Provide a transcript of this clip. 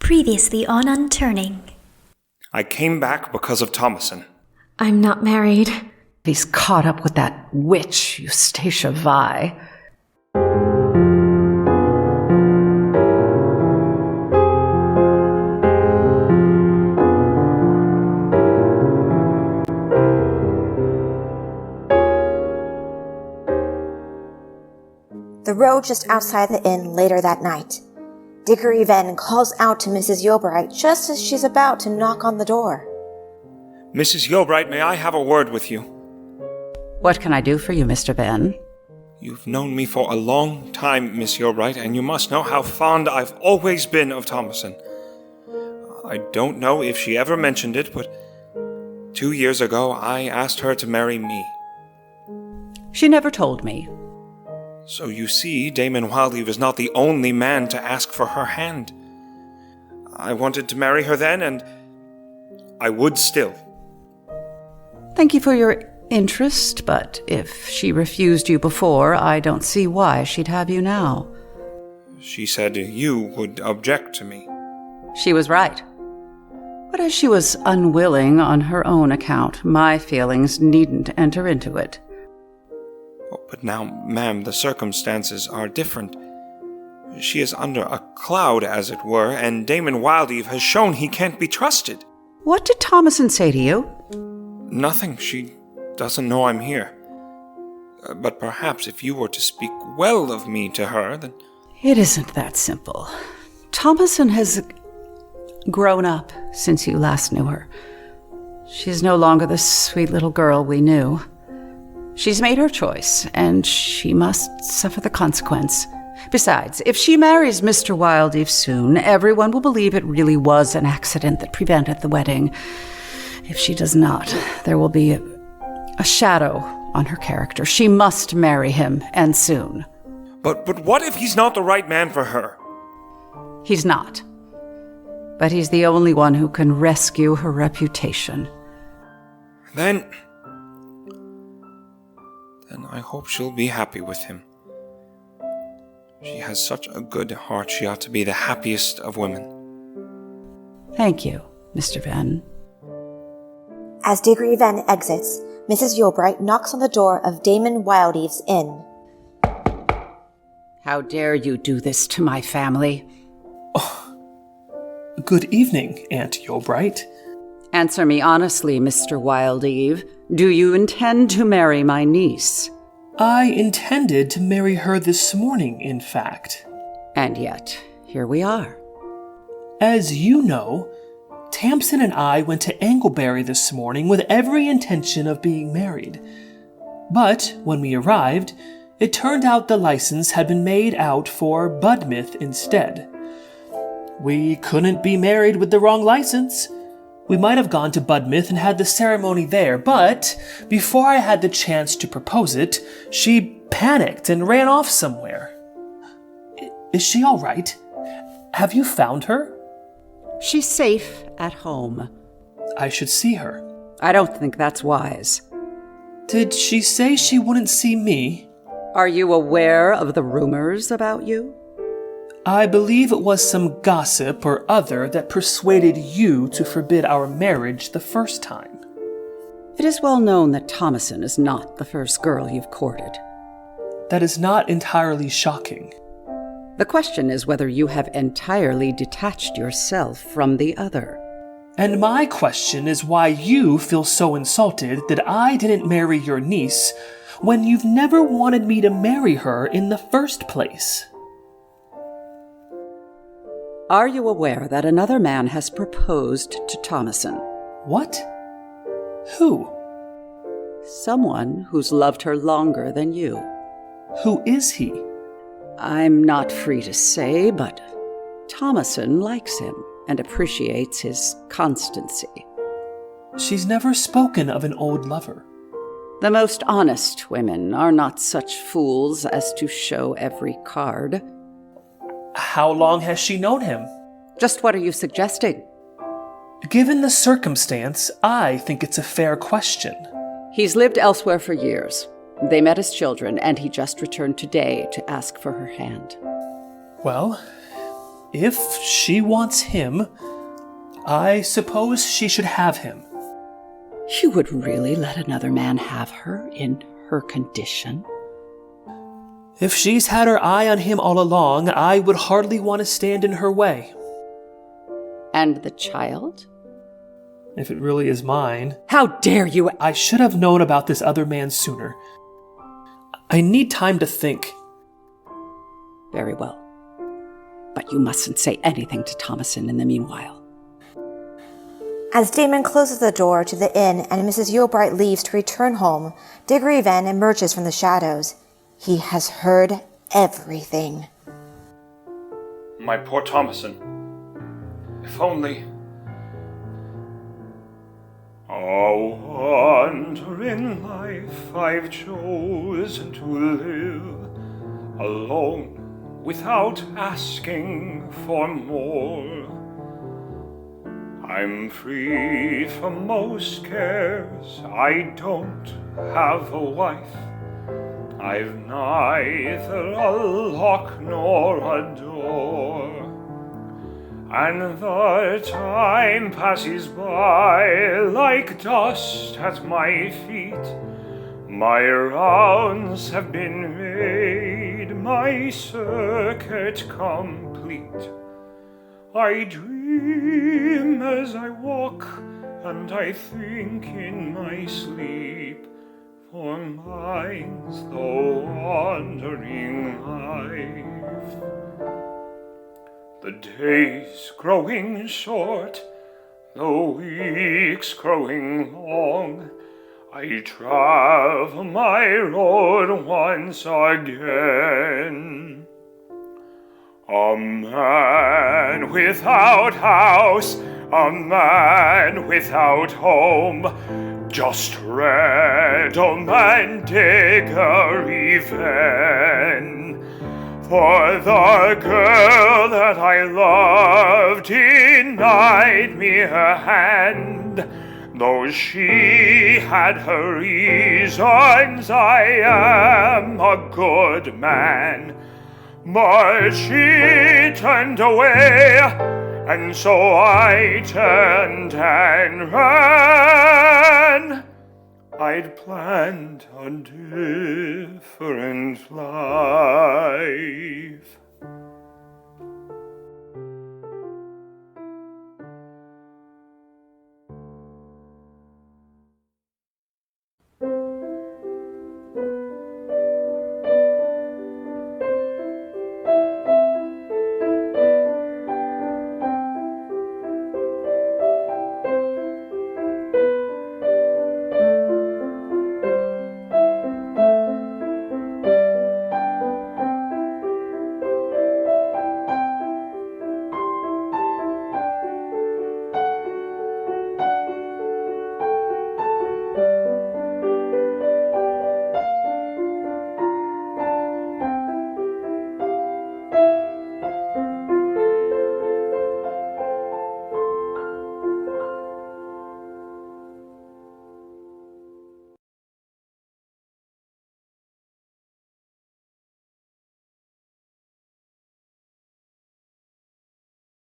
Previously on Unturning. I came back because of Thomason. I'm not married. He's caught up with that witch, Eustacia Vi. The road just outside the inn later that night. Diggory Venn calls out to Mrs. Yeobright just as she's about to knock on the door. Mrs. Yeobright, may I have a word with you? What can I do for you, Mr. Venn? You've known me for a long time, Miss Yeobright, and you must know how fond I've always been of Thomason. I don't know if she ever mentioned it, but 2 years ago I asked her to marry me. She never told me. So you see, Damon Wildeve is not the only man to ask for her hand. I wanted to marry her then, and I would still. Thank you for your interest, but if she refused you before, I don't see why she'd have you now. She said you would object to me. She was right. But as she was unwilling on her own account, my feelings needn't enter into it. But now, ma'am, the circumstances are different. She is under a cloud, as it were, and Damon Wildeve has shown he can't be trusted. What did Thomason say to you? Nothing. She doesn't know I'm here. But perhaps if you were to speak well of me to her, then... It isn't that simple. Thomason has grown up since you last knew her. She's no longer the sweet little girl we knew. She's made her choice, and she must suffer the consequence. Besides, if she marries Mr. Wildeve soon, everyone will believe it really was an accident that prevented the wedding. If she does not, there will be a shadow on her character. She must marry him, and soon. But what if he's not the right man for her? He's not. But he's the only one who can rescue her reputation. Then I hope she'll be happy with him. She has such a good heart, she ought to be the happiest of women. Thank you, Mr. Venn. As Diggory Venn exits, Mrs. Yeobright knocks on the door of Damon Wildeve's inn. How dare you do this to my family? Oh, good evening, Aunt Yeobright. Answer me honestly, Mr. Wildeve. Do you intend to marry my niece? I intended to marry her this morning, in fact. And yet, here we are. As you know, Tamsin and I went to Anglebury this morning with every intention of being married. But when we arrived, it turned out the license had been made out for Budmouth instead. We couldn't be married with the wrong license. We might have gone to Budmouth and had the ceremony there, but before I had the chance to propose it, she panicked and ran off somewhere. Is she all right? Have you found her? She's safe at home. I should see her. I don't think that's wise. Did she say she wouldn't see me? Are you aware of the rumors about you? I believe it was some gossip or other that persuaded you to forbid our marriage the first time. It is well known that Thomason is not the first girl you've courted. That is not entirely shocking. The question is whether you have entirely detached yourself from the other. And my question is why you feel so insulted that I didn't marry your niece when you've never wanted me to marry her in the first place. Are you aware that another man has proposed to Thomason? What? Who? Someone who's loved her longer than you. Who is he? I'm not free to say, but Thomason likes him and appreciates his constancy. She's never spoken of an old lover. The most honest women are not such fools as to show every card. How long has she known him? Just what are you suggesting? Given the circumstance, I think it's a fair question. He's lived elsewhere for years. They met as children, and he just returned today to ask for her hand. Well, If she wants him, I suppose she should have him. You would really let another man have her in her condition? If she's had her eye on him all along, I would hardly want to stand in her way. And the child? If it really is mine. How dare you! I should have known about this other man sooner. I need time to think. Very well. But you mustn't say anything to Thomason in the meanwhile. As Damon closes the door to the inn and Mrs. Yeobright leaves to return home, Diggory Venn emerges from the shadows. He has heard everything. My poor Thomason. If only... Oh, wandering life I've chosen to live, alone, without asking for more. I'm free from most cares, I don't have a wife, I've neither a lock nor a door. And the time passes by like dust at my feet. My rounds have been made, my circuit complete. I dream as I walk, and I think in my sleep, for mine's the wandering life. The days growing short, the weeks growing long, I travel my road once again. A man without house, a man without home, just read man Diggory Venn. For the girl that I loved denied me her hand, though she had her reasons. I am a good man. But she turned away, and so I turned and ran. I'd planned a different life.